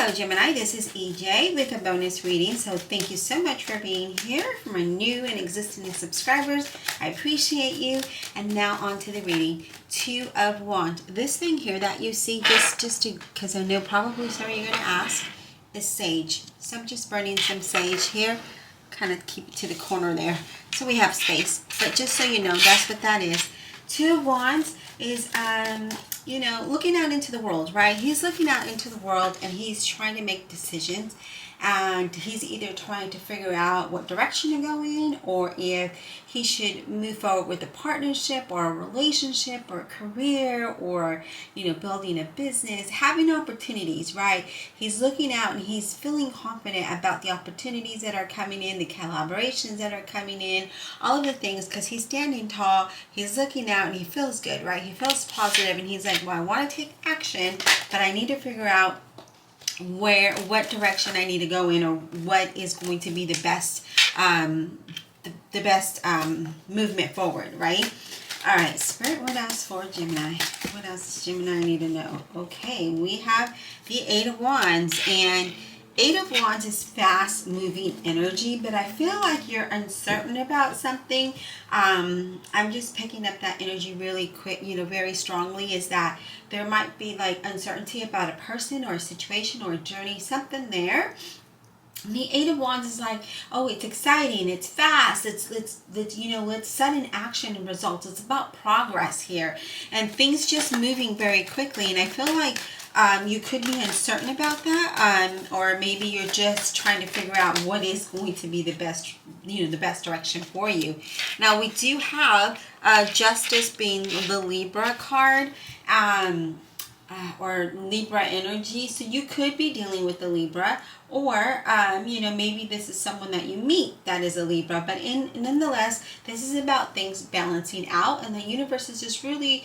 Hello Gemini, this is EJ with a bonus reading. So thank you so much for being here. For my new and existing subscribers, I appreciate you. And now on to the reading. Two of Wands. This thing here that you see, because I know probably some of you are going to ask, is sage. So I'm just burning some sage here. Kind of keep it to the corner there so we have space. But just so you know, that's what that is. Two of Wands is looking out into the world, right? He's looking out into the world and he's trying to make decisions, and he's either trying to figure out what direction to go in, or if he should move forward with a partnership or a relationship or a career, or building a business, having opportunities, right? He's looking out and he's feeling confident about the opportunities that are coming in, the collaborations that are coming in, all of the things, because he's standing tall, he's looking out and he feels good, right? He feels positive and he's like, well, I want to take action, but I need to figure out what direction I need to go in, or what is going to be the best movement forward, right? All right, Spirit, what else for Gemini? What else does Gemini need to know? Okay, we have the Eight of Wands, and Eight of Wands is fast moving energy, but I feel like you're uncertain about something. I'm just picking up that energy really quick, very strongly, is that there might be like uncertainty about a person or a situation or a journey, something there. The Eight of Wands is like, oh, it's exciting, it's fast, it's sudden action and results. It's about progress here, and things just moving very quickly. And I feel like you could be uncertain about that, or maybe you're just trying to figure out what is going to be the best, the best direction for you. Now we do have Justice being the Libra card. Or Libra energy. So you could be dealing with the Libra, or maybe this is someone that you meet that is a Libra, but nonetheless, this is about things balancing out, and the universe is just really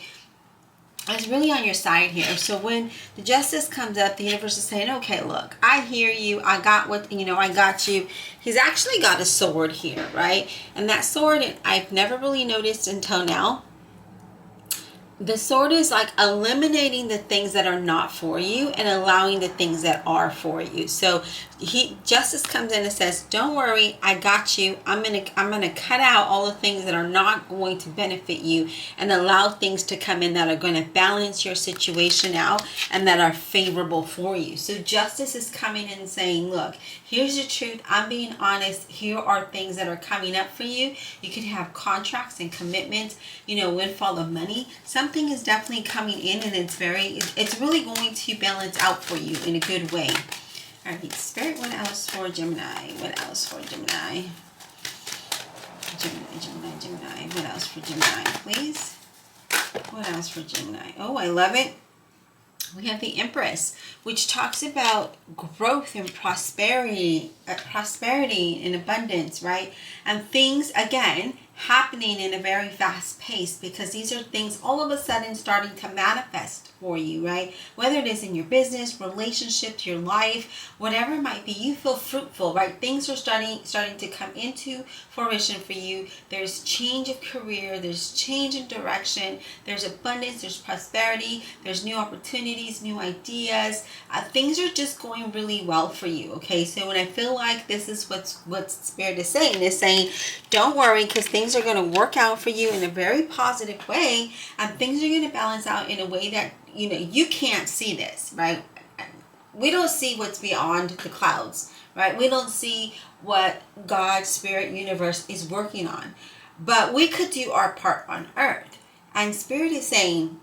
on your side here. So when the Justice comes up, the universe is saying, okay, look, I hear you, I got I got you. He's actually got a sword here, right? And that sword, I've never really noticed until now. The sword is like eliminating the things that are not for you and allowing the things that are for you. So Justice comes in and says, don't worry, I got you. I'm gonna cut out all the things that are not going to benefit you and allow things to come in that are going to balance your situation out and that are favorable for you. So Justice is coming in and saying, look, here's the truth. I'm being honest. Here are things that are coming up for you. You could have contracts and commitments, windfall of money. Something is definitely coming in, and it's really going to balance out for you in a good way. All right, Spirit, what else for Gemini? What else for Gemini? Gemini. What else for Gemini, please? What else for Gemini? Oh, I love it. We have the Empress, which talks about growth and prosperity and abundance, right? And things, again, happening in a very fast pace, because these are things all of a sudden starting to manifest for you, right? Whether it is in your business, relationship, your life, whatever it might be, you feel fruitful, right? Things are starting to come into fruition for you. There's change of career, there's change in direction, there's abundance, there's prosperity, there's new opportunities, new ideas. Things are just going really well for you, okay? So when I feel like this is what Spirit is saying, don't worry, because things are going to work out for you in a very positive way, and things are going to balance out in a way that you can't see this, right? We don't see what's beyond the clouds, right? We don't see what God, Spirit, universe is working on, but we could do our part on earth. And Spirit is saying,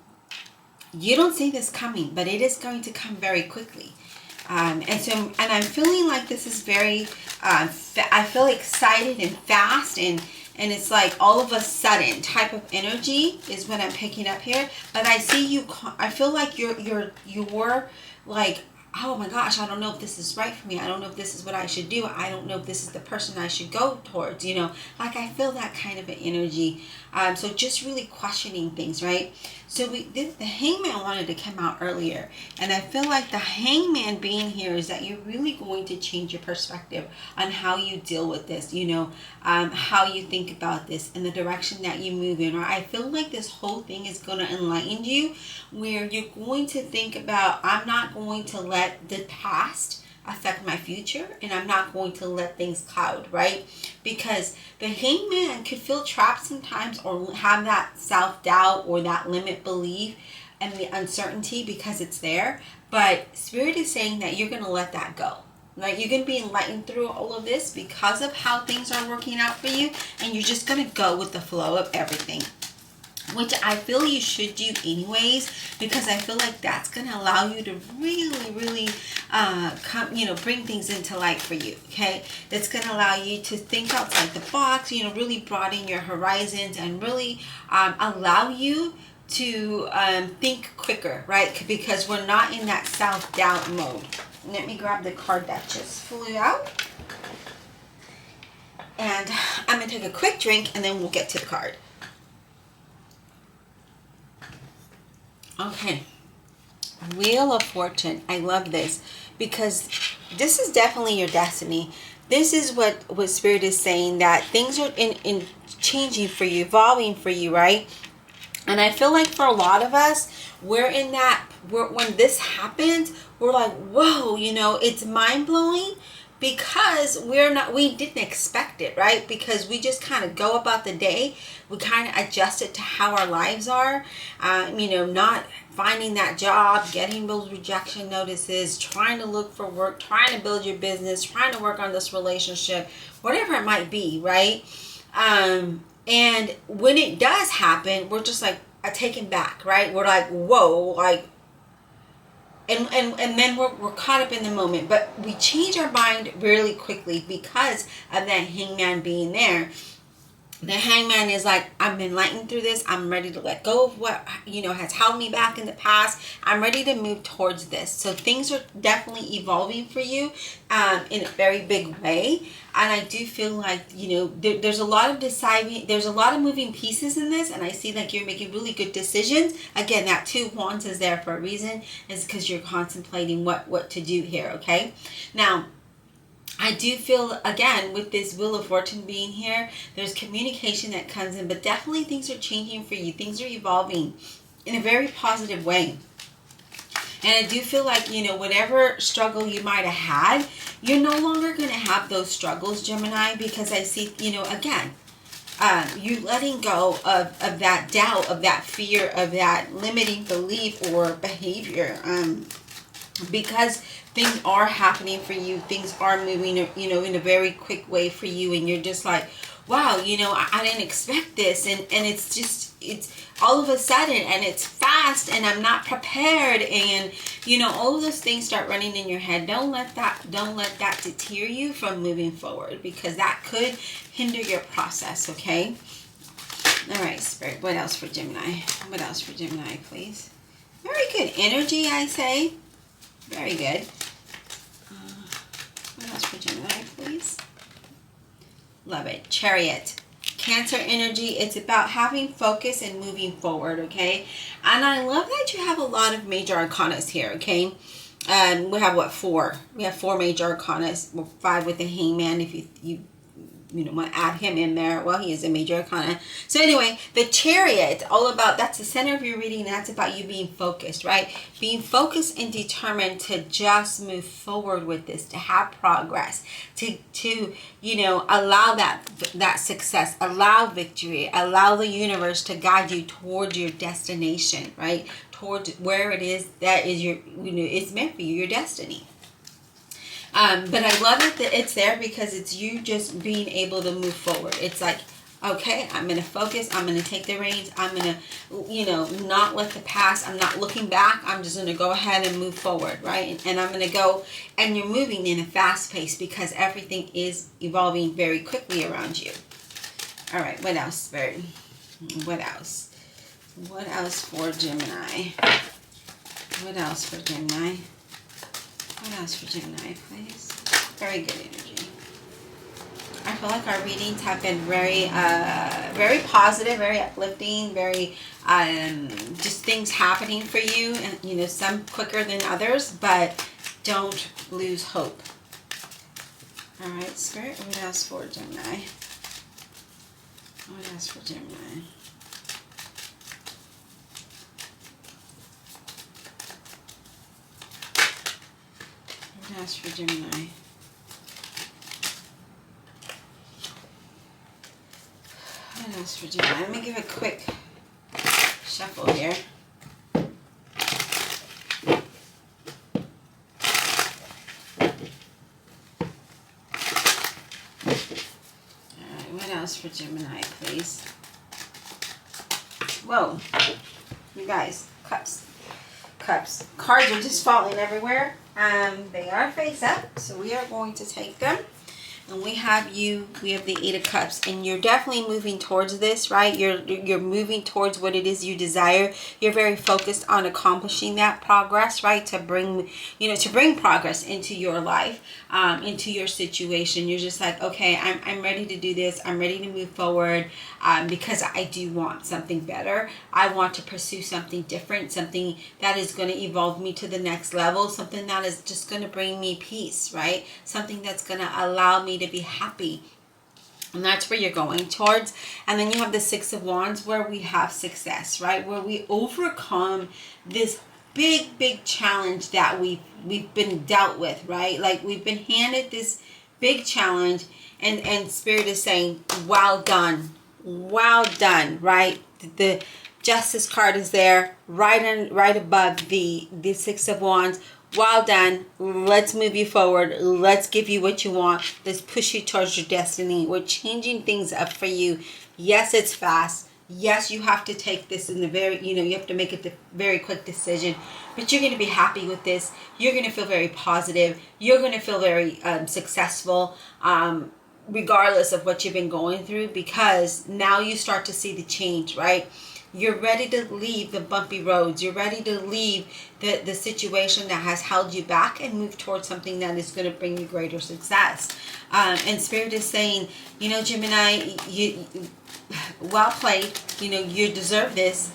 you don't see this coming, but it is going to come very quickly. And I'm feeling like this is very, I feel excited and fast, and it's like all of a sudden type of energy is what I'm picking up here. But I see you, I feel like you're like, oh my gosh, I don't know if this is right for me. I don't know if this is what I should do. I don't know if this is the person I should go towards, like I feel that kind of an energy. So just really questioning things, right? So the Hangman wanted to come out earlier, and I feel like the Hangman being here is that you're really going to change your perspective on how you deal with this, how you think about this and the direction that you move in. Or I feel like this whole thing is going to enlighten you, where you're going to think about, I'm not going to let the past affect my future, and I'm not going to let things cloud, right? Because the Hangman could feel trapped sometimes, or have that self-doubt or that limit belief and the uncertainty because it's there. But Spirit is saying that you're going to let that go. Like, you're going to be enlightened through all of this because of how things are working out for you, and you're just going to go with the flow of everything, which I feel you should do anyways, because I feel like that's going to allow you to really bring things into light for you, okay? That's going to allow you to think outside the box, really broaden your horizons, and really allow you to think quicker, right? Because we're not in that self-doubt mode. Let me grab the card that just flew out. And I'm going to take a quick drink, and then we'll get to the card. Okay, Wheel of Fortune. I love this because this is definitely your destiny. This is what Spirit is saying, that things are in changing for you, evolving for you, right? And I feel like for a lot of us, when this happens, we're like, whoa, it's mind-blowing, because we didn't expect it, right? Because we just kind of go about the day. We kind of adjust it to how our lives are, not finding that job, getting those rejection notices, trying to look for work, trying to build your business, trying to work on this relationship, whatever it might be, right? And when it does happen, we're just like taken back, right? We're like, whoa, like, and then we're caught up in the moment. But we change our mind really quickly because of that Hangman being there. The Hangman is like, I'm enlightened through this. I'm ready to let go of what, has held me back in the past. I'm ready to move towards this. So things are definitely evolving for you in a very big way. And I do feel like, there's a lot of deciding. There's a lot of moving pieces in this. And I see like you're making really good decisions. Again, that 2 of Wands is there for a reason. Is because you're contemplating what to do here, okay? Now, I do feel, again, with this Wheel of Fortune being here, there's communication that comes in, but definitely things are changing for you. Things are evolving in a very positive way. And I do feel like, whatever struggle you might have had, you're no longer going to have those struggles, Gemini, because I see, again, you letting go of that doubt, of that fear, of that limiting belief or behavior, because things are happening for you. Things are moving, in a very quick way for you. And you're just like, wow, I didn't expect this. And it's all of a sudden, and it's fast, and I'm not prepared. And, all of those things start running in your head. Don't let that deter you from moving forward, because that could hinder your process, okay? All right, Spirit, what else for Gemini? What else for Gemini, please? Very good energy, I say. Very good. What else for Gemini, please? Love it. Chariot. Cancer energy. It's about having focus and moving forward, okay? And I love that you have a lot of major arcanas here, okay? We have, 4? We have 4 major arcanas. Well, 5 with the Hangman, if you want to add him in there. Well, he is a major arcana. So anyway, the Chariot, all about, that's the center of your reading. That's about you being focused, right? Being focused and determined to just move forward with this, to have progress, to allow that success, allow victory, allow the universe to guide you towards your destination, right? Towards where it is that is your, it's meant for you, your destiny. But I love it that it's there, because it's you just being able to move forward. It's like, okay, I'm going to focus. I'm going to take the reins. I'm going to, not let the past. I'm not looking back. I'm just going to go ahead and move forward, right? And I'm going to go, and you're moving in a fast pace because everything is evolving very quickly around you. All right, what else, Spirit? What else? What else for Gemini? What else for Gemini? What else for Gemini, please? Very good energy. I feel like our readings have been very positive, very uplifting, very just things happening for you, and you know, some quicker than others, but don't lose hope. All right, Spirit, what else for Gemini? What else for Gemini? What else for Gemini? What else for Gemini? Let me give a quick shuffle here. Alright, what else for Gemini, please? Whoa. You guys, cups. Cups. Cards are just falling everywhere. They are face up, so we are going to take them. And we have the Eight of Cups, and you're definitely moving towards this, right? You're moving towards what it is you desire. You're very focused on accomplishing that progress, right? To bring progress into your life, into your situation. You're just like, okay, I'm ready to do this. I'm ready to move forward, because I do want something better. I want to pursue something different, something that is going to evolve me to the next level, something that is just going to bring me peace, right? Something that's going to allow me to be happy. And that's where you're going towards. And then you have the Six of Wands, where we have success, right? Where we overcome this big challenge that we've been dealt with, right? Like, we've been handed this big challenge, and Spirit is saying, well done, right? The Justice card is there, right above the Six of Wands. Well done. Let's move you forward. Let's give you what you want. Let's push you towards your destiny. We're changing things up for you. Yes, it's fast. Yes, you have to take this in the you have to make it the very quick decision. But you're going to be happy with this. You're going to feel very positive. You're going to feel very successful, regardless of what you've been going through, because now you start to see the change, right? You're ready to leave the bumpy roads. You're ready to leave the situation that has held you back and move towards something that is going to bring you greater success. And Spirit is saying, you know, Gemini, you well played. You know, you deserve this.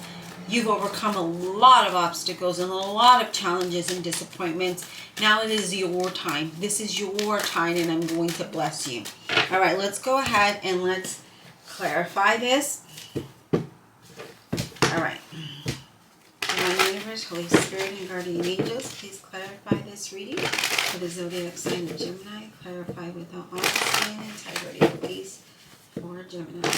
You've overcome a lot of obstacles and a lot of challenges and disappointments. Now it is your time. This is your time, and I'm going to bless you. All right, let's go ahead and let's clarify this. All right. Divine Universe, Holy Spirit, and Guardian Angels, please clarify this reading for the zodiac sign of Gemini. Clarify without honesty and integrity, please, for Gemini.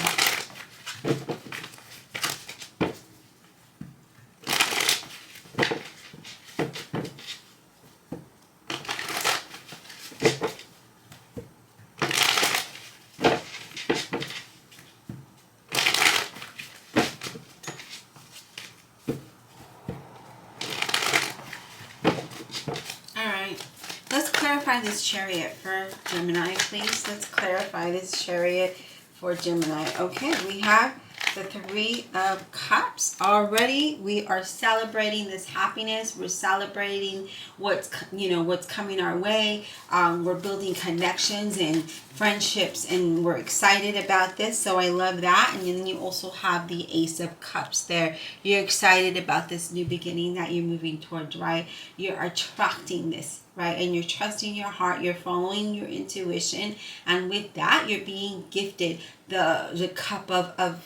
This Chariot for Gemini, please. Let's clarify this Chariot for Gemini. Okay, we have the Three of Cups. Already we are celebrating this happiness. We're celebrating what's coming our way. We're building connections and friendships, and we're excited about this, so I love that. And then you also have the Ace of Cups there. You're excited about this new beginning that you're moving towards, right? You're attracting this, right? And you're trusting your heart, you're following your intuition, and with that you're being gifted the cup of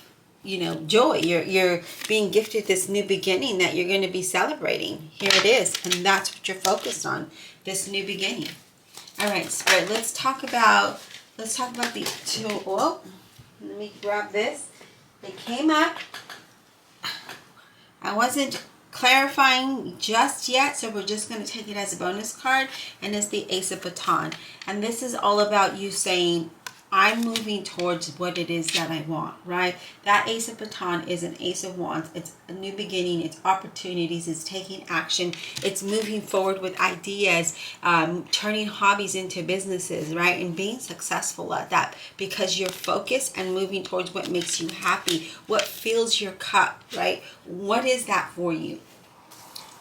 joy. You're being gifted this new beginning that you're going to be celebrating. Here it is, and that's what you're focused on, this new beginning. All right, Spirit, let's talk about the two. Oh, let me grab this. They came up. I wasn't clarifying just yet, so we're just going to take it as a bonus card, and it's the Ace of Baton. And this is all about you saying, I'm moving towards what it is that I want, right? That Ace of Baton is an Ace of Wands. It's a new beginning. It's opportunities. It's taking action. It's moving forward with ideas, turning hobbies into businesses, right? And being successful at that because you're focused and moving towards what makes you happy, what fills your cup, right? What is that for you?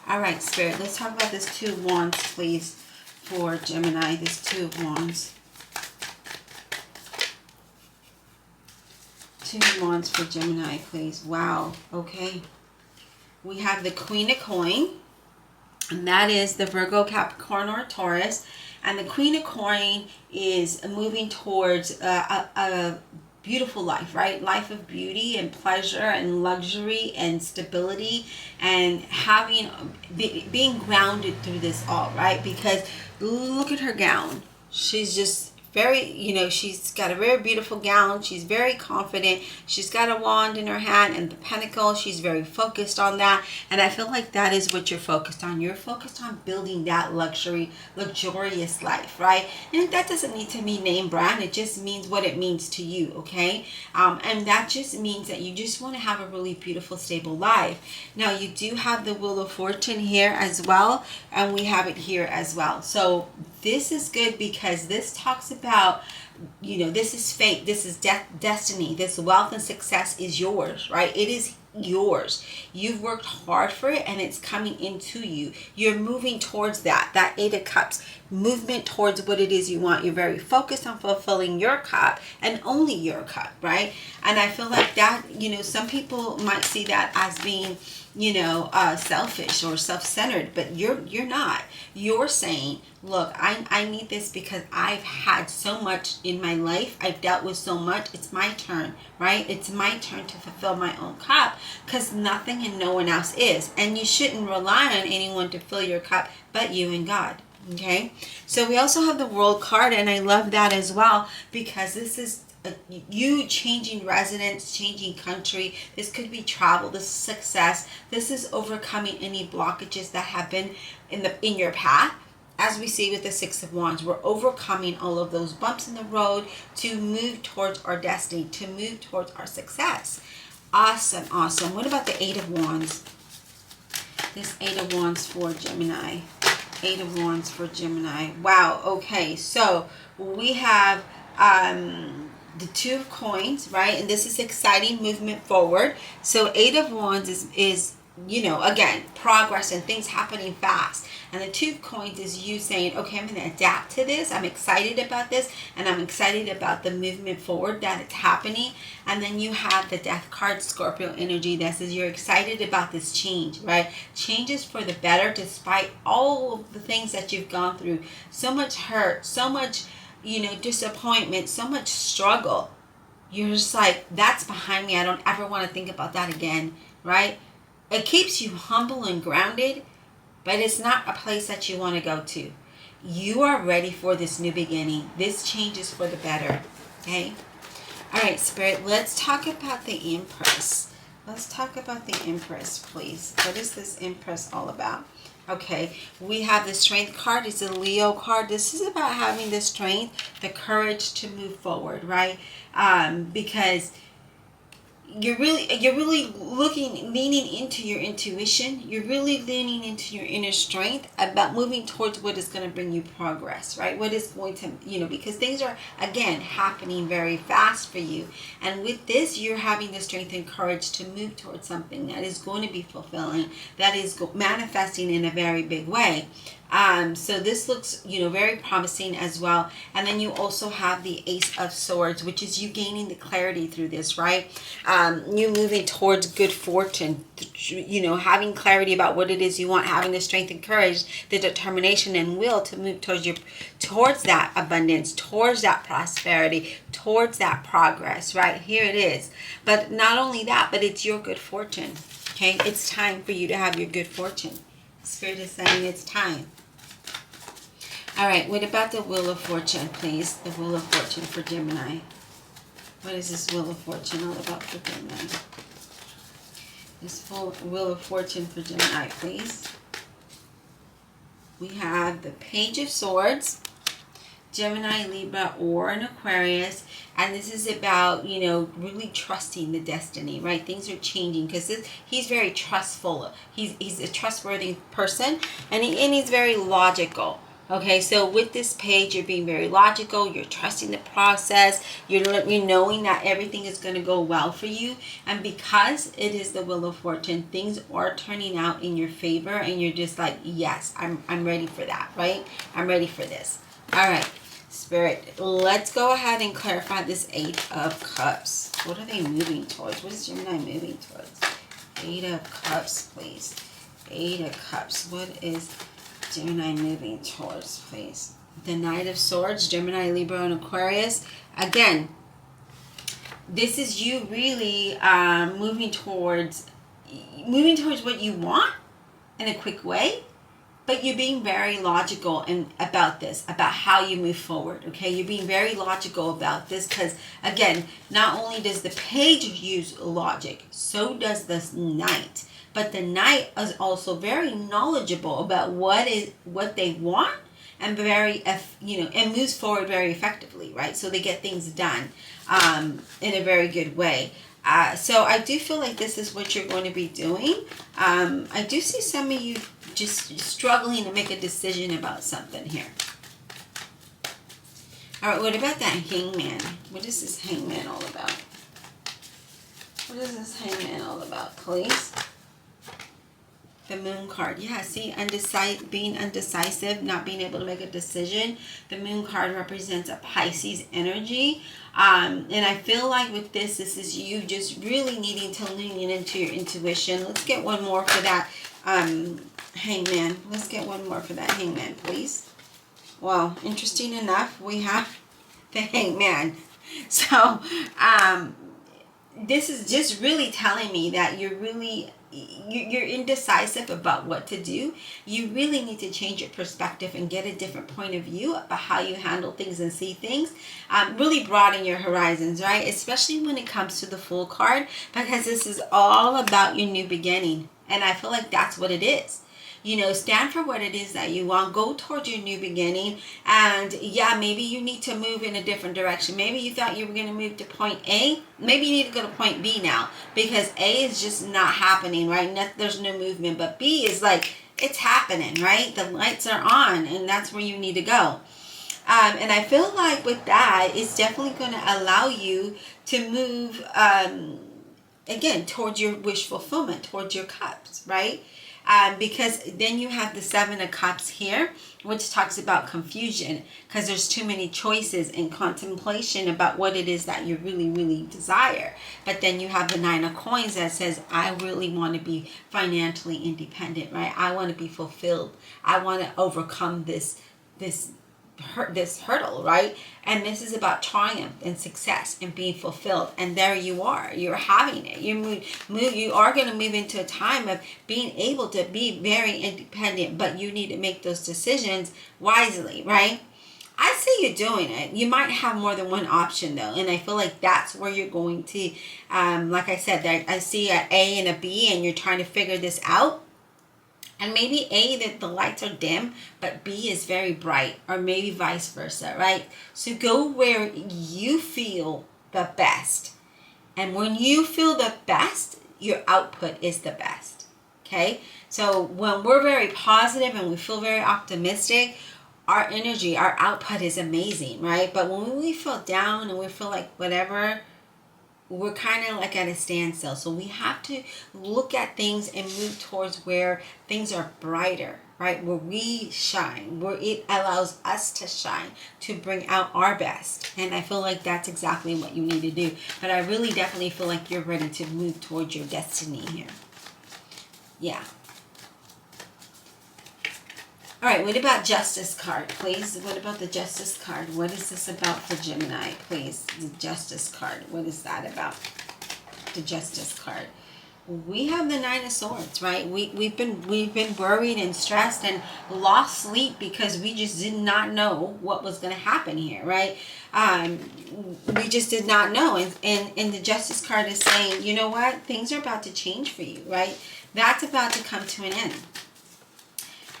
All right, Spirit, let's talk about this Two of Wands, please, for Gemini, this Two of Wands. Two of Wands for Gemini, please. Wow. Okay. We have the Queen of Coin. And that is the Virgo, Capricorn, or Taurus. And the Queen of Coin is moving towards a beautiful life, right? Life of beauty and pleasure and luxury and stability and being grounded through this all, right? Because look at her gown. She's just very, she's got a very beautiful gown. She's very confident. She's got a wand in her hand and the pentacle. She's very focused on that. And I feel like that is what you're focused on. You're focused on building that luxurious life, right? And that doesn't need to be name brand. It just means what it means to you, okay? And that just means that you just want to have a really beautiful, stable life. Now, you do have the Wheel of Fortune here as well. And we have it here as well. So this is good because this talks about, this is fate, this is destiny, this wealth and success is yours, right? It is yours. You've worked hard for it and it's coming into you. You're moving towards that Eight of Cups, movement towards what it is you want. You're very focused on fulfilling your cup and only your cup, right? And I feel like that, some people might see that as being selfish or self-centered, but you're not. You're saying, look, I need this because I've had so much in my life. I've dealt with so much. It's my turn, right? It's my turn to fulfill my own cup because nothing and no one else is. And you shouldn't rely on anyone to fill your cup but you and God. Okay, so we also have the World card, and I love that as well because this is you changing residence, changing country. This could be travel. This is success. This is overcoming any blockages that have been in your path. As we see with the Six of Wands, we're overcoming all of those bumps in the road to move towards our destiny, to move towards our success. Awesome, awesome. What about the Eight of Wands? This Eight of Wands for Gemini. Eight of Wands for Gemini. Wow. Okay, so we have the Two of Coins, right? And this is exciting movement forward. So Eight of Wands is again, progress and things happening fast. And the Two of Coins is you saying, okay, I'm going to adapt to this. I'm excited about this. And I'm excited about the movement forward that it's happening. And then you have the Death card, Scorpio energy. That says you're excited about this change, right? Changes for the better despite all of the things that you've gone through. So much hurt, so much, disappointment, so much struggle. You're just like, that's behind me. I don't ever want to think about that again, right? It keeps you humble and grounded, but it's not a place that you want to go to. You are ready for this new beginning. This change is for the better, okay? All right, Spirit, let's talk about the Empress. Let's talk about the Empress, please. What is this Empress all about? Okay, we have the Strength card. It's a Leo card. This is about having the strength, the courage to move forward, right? Because you're really leaning into your intuition. You're really leaning into your inner strength about moving towards what is going to bring you progress, right? What is going to, because things are, again, happening very fast for you. And with this, you're having the strength and courage to move towards something that is going to be fulfilling, that is manifesting in a very big way. So this looks, very promising as well. And then you also have the Ace of Swords, which is you gaining the clarity through this, right? You moving towards good fortune, having clarity about what it is you want, having the strength and courage, the determination and will to move towards that abundance, towards that prosperity, towards that progress, right? Here it is. But not only that, but it's your good fortune, okay? It's time for you to have your good fortune. Spirit is saying it's time. All right, what about the Wheel of Fortune, please? The Wheel of Fortune for Gemini. What is this Wheel of Fortune all about for Gemini? This Wheel of Fortune for Gemini, please. We have the Page of Swords, Gemini, Libra, or an Aquarius. And this is about, really trusting the destiny, right? Things are changing because he's very trustful. He's a trustworthy person, and he's very logical. Okay, so with this page, you're being very logical. You're trusting the process. You're knowing that everything is going to go well for you. And because it is the Wheel of Fortune, things are turning out in your favor. And you're just like, yes, I'm ready for that, right? I'm ready for this. All right. Spirit, let's go ahead and clarify this Eight of Cups. What are they moving towards? What is Gemini moving towards? Eight of Cups, please. Eight of Cups. What is Gemini moving towards, please? The Knight of Swords, Gemini, Libra, and Aquarius. Again, this is you really moving towards what you want in a quick way, but you're being very logical about this, about how you move forward, okay? You're being very logical about this because, again, not only does the Page use logic, so does the Knight. But the Knight is also very knowledgeable about what they want, and and moves forward very effectively, right? So they get things done in a very good way. So I do feel like this is what you're going to be doing. I do see some of you just struggling to make a decision about something here. All right, what about that Hangman? What is this Hangman all about? What is this Hangman all about, please? The Moon card. Yeah, see, being undecisive, not being able to make a decision. The Moon card represents a Pisces energy. And I feel like with this is you just really needing to lean into your intuition. Let's get one more for that Hangman. Let's get one more for that Hangman, please. Well, interesting enough, we have the Hangman. So, this is just really telling me that you're indecisive about what to do. You really need to change your perspective and get a different point of view about how you handle things and see things. Really broaden your horizons, right? Especially when it comes to the Fool card, because this is all about your new beginning. And I feel like that's what it is. You know, stand for what it is that you want. Go towards your new beginning. And yeah, maybe you need to move in a different direction. Maybe you thought you were going to move to point A. Maybe you need to go to point B now, because A is just not happening, right? There's no movement. But B is like, it's happening, right? The lights are on, and that's where you need to go. And I feel like with that, it's definitely going to allow you to move, again, towards your wish fulfillment, towards your cups, right? Because then you have the Seven of Cups here, which talks about confusion, because there's too many choices and contemplation about what it is that you really, really desire. But then you have the Nine of Coins that says, I really want to be financially independent, right? I want to be fulfilled. I want to overcome this hurdle, right? And this is about triumph and success and being fulfilled. And there you are. You're having it. You are going to move into a time of being able to be very independent, but you need to make those decisions wisely, right? I see you doing it. You might have more than one option though, and I feel like that's where you're going to, like I said, I see an A and a B, and you're trying to figure this out. And maybe A, that the lights are dim, but B is very bright, or maybe vice versa, right? So go where you feel the best. And when you feel the best, your output is the best, okay? So when we're very positive and we feel very optimistic, our energy, our output is amazing, right? But when we feel down and we feel like whatever, we're kind of like at a standstill. So we have to look at things and move towards where things are brighter, right? Where we shine, where it allows us to shine, to bring out our best. And I feel like that's exactly what you need to do. But I really definitely feel like you're ready to move towards your destiny here. Yeah. All right, what about Justice card, please? What about the Justice card? What is this about for Gemini, please? The Justice card, what is that about? The Justice card. We have the Nine of Swords, right? We've been worried and stressed and lost sleep because we just did not know what was going to happen here, right? We just did not know. And the Justice card is saying, you know what? Things are about to change for you, right? That's about to come to an end.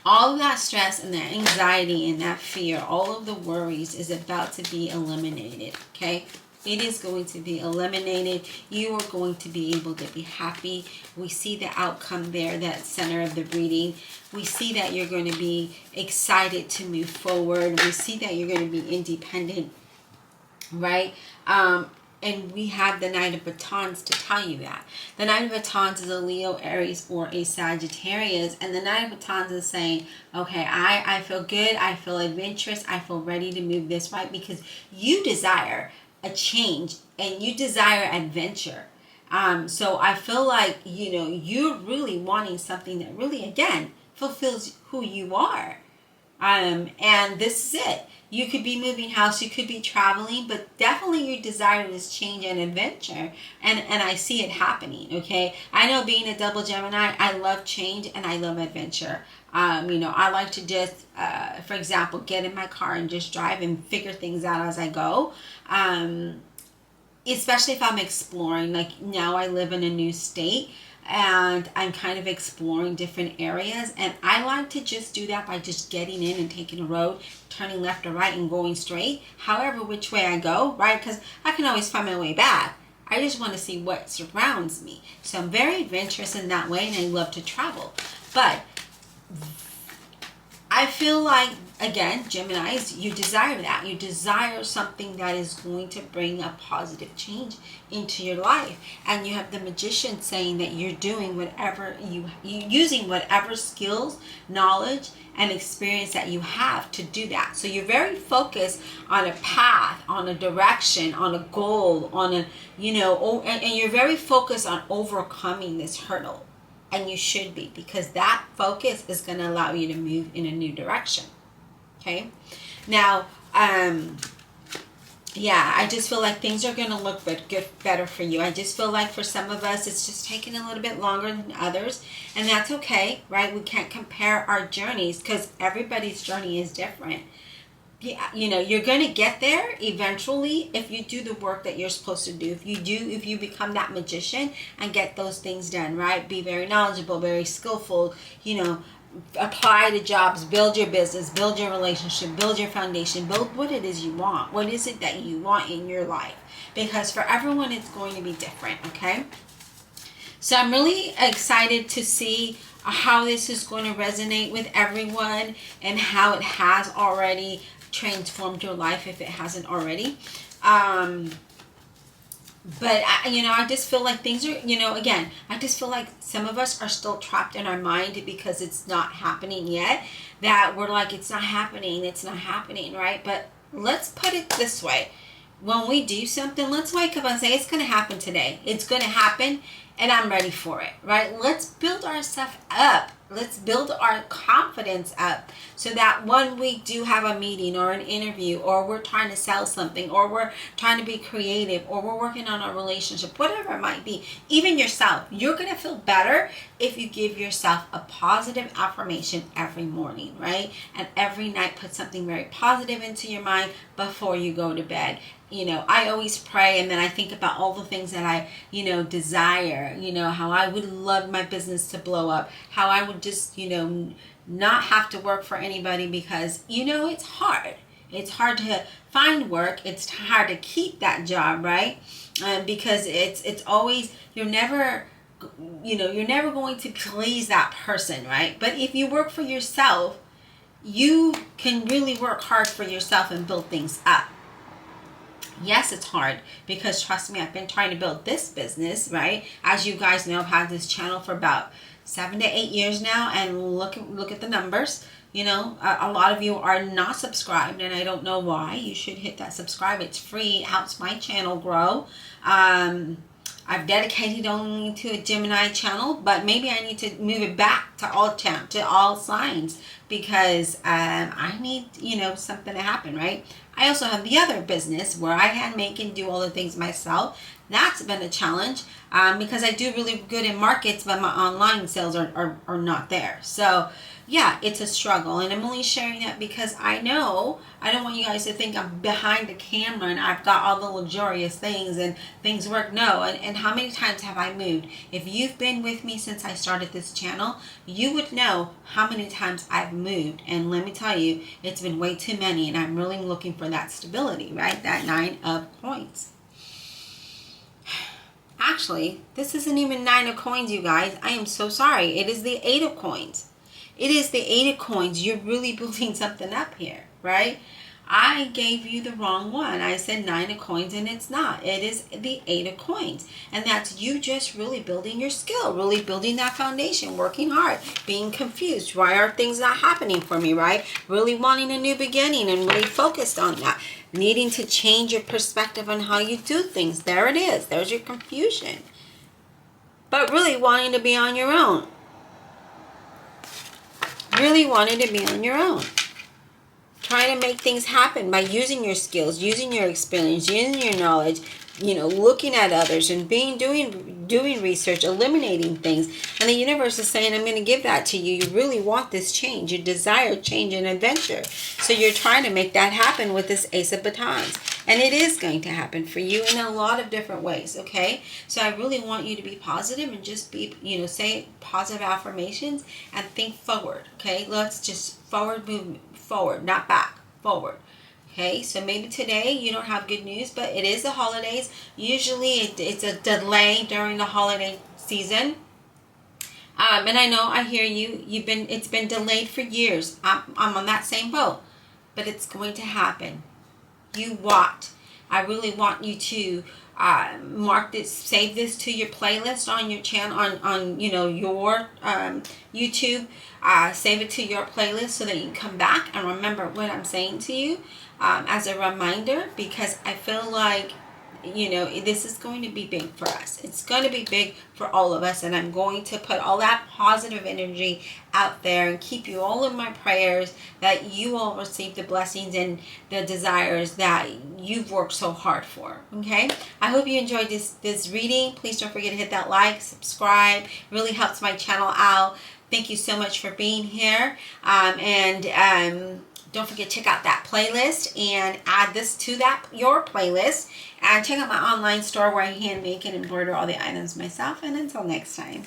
All of that stress and that anxiety and that fear, all of the worries is about to be eliminated, okay? It is going to be eliminated. You are going to be able to be happy. We see the outcome there, that center of the reading. We see that you're going to be excited to move forward. We see that you're going to be independent, right? And we have the Knight of Batons to tell you that. The Knight of Batons is a Leo, Aries, or a Sagittarius. And the Knight of Batons is saying, okay, I feel good. I feel adventurous. I feel ready to move this way, because you desire a change and you desire adventure. So I feel like, you know, you're really wanting something that really, again, fulfills who you are. And this is it. You could be moving house, you could be traveling, but definitely your desire is change and adventure. And I see it happening, okay? I know, being a double Gemini, I love change and I love adventure. You know, I like to just, for example, get in my car and just drive and figure things out as I go. Especially if I'm exploring. Like now I live in a new state, and I'm kind of exploring different areas, and I like to just do that by just getting in and taking a road, turning left or right and going straight, however which way I go, right? Because I can always find my way back. I just want to see what surrounds me. So I'm very adventurous in that way, and I love to travel. But I feel like, again, Geminis, you desire that. You desire something that is going to bring a positive change into your life. And you have the Magician saying that you're doing whatever you're using whatever skills, knowledge, and experience that you have to do that. So you're very focused on a path, on a direction, on a goal, on a, you know, and you're very focused on overcoming this hurdle. And you should be, because that focus is going to allow you to move in a new direction. Okay. Now, yeah, I just feel like things are going to look better for you. I just feel like for some of us, it's just taking a little bit longer than others. And that's okay, right? We can't compare our journeys, because everybody's journey is different. Yeah, you know, you're going to get there eventually if you do the work that you're supposed to do. If you become that magician and get those things done, right? Be very knowledgeable, very skillful, you know, apply to jobs, build your business, build your relationship, build your foundation, build what it is you want. What is it that you want in your life? Because for everyone, it's going to be different, okay? So I'm really excited to see how this is going to resonate with everyone, and how it has already transformed your life if it hasn't already. But you know, I just feel like things are, you know, again, I just feel like some of us are still trapped in our mind because it's not happening yet. That we're like, it's not happening, right? But let's put it this way. When we do something, let's wake up and say, it's going to happen today. It's going to happen, and I'm ready for it, right? Let's build ourselves up. Let's build our confidence up, so that when we do have a meeting or an interview, or we're trying to sell something, or we're trying to be creative, or we're working on a relationship, whatever it might be, even yourself, you're going to feel better if you give yourself a positive affirmation every morning, right? And every night put something very positive into your mind before you go to bed. You know, I always pray, and then I think about all the things that I, you know, desire, you know, how I would love my business to blow up, how I would just, you know, not have to work for anybody, because, you know, it's hard. It's hard to find work. It's hard to keep that job, right? Because it's always, you're never going to please that person, right? But if you work for yourself, you can really work hard for yourself and build things up. Yes, it's hard, because trust me, I've been trying to build this business, right? As you guys know, I've had this channel for about 7 to 8 years now, and look at the numbers. You know, a lot of you are not subscribed, and I don't know why. You should hit that subscribe. It's free. It helps my channel grow. I've dedicated only to a Gemini channel, but maybe I need to move it back to all signs, because I need, you know, something to happen, right? I also have the other business where I hand make and do all the things myself. That's been a challenge, because I do really good in markets, but my online sales are not there. So yeah, it's a struggle, and I'm only sharing that because I know I don't want you guys to think I'm behind the camera and I've got all the luxurious things and things work. No, and how many times have I moved? If you've been with me since I started this channel, you would know how many times I've moved, and let me tell you, it's been way too many, and I'm really looking for that stability, right? That 9 of coins. Actually, this isn't even 9 of coins, you guys. I am so sorry. It is the 8 of coins. It is the 8 of coins. You're really building something up here, right? I gave you the wrong one. I said 9 of coins and it's not. It is the 8 of coins. And that's you just really building your skill, really building that foundation, working hard, being confused. Why are things not happening for me, right? Really wanting a new beginning and really focused on that. Needing to change your perspective on how you do things. There it is. There's your confusion. But really wanting to be on your own. Really wanting to be on your own. Trying to make things happen by using your skills, using your experience, using your knowledge, looking at others and doing research, eliminating things. And the universe is saying, I'm going to give that to you. You really want this change. You desire change and adventure. So you're trying to make that happen with this Ace of Batons. And it is going to happen for you in a lot of different ways, okay? So I really want you to be positive and just be, say positive affirmations and think forward, okay? Let's just forward, not back, forward. Okay, so maybe today you don't have good news, but it is the holidays. Usually it's a delay during the holiday season. And I know, I hear you. It's been delayed for years. I'm on that same boat, but it's going to happen. You want. I really want you to mark this, save this to your playlist on your channel, on your YouTube. Save it to your playlist so that you can come back and remember what I'm saying to you as a reminder, because I feel like this is going to be big for us. It's going to be big for all of us, and I'm going to put all that positive energy out there and keep you all in my prayers that you all receive the blessings and the desires that you've worked so hard for. Okay, I hope you enjoyed this reading. Please don't forget to hit that like, subscribe. It really helps my channel out. Thank you so much for being here, and don't forget to check out that playlist and add this to your playlist. And check out my online store where I hand make and embroider all the items myself. And until next time.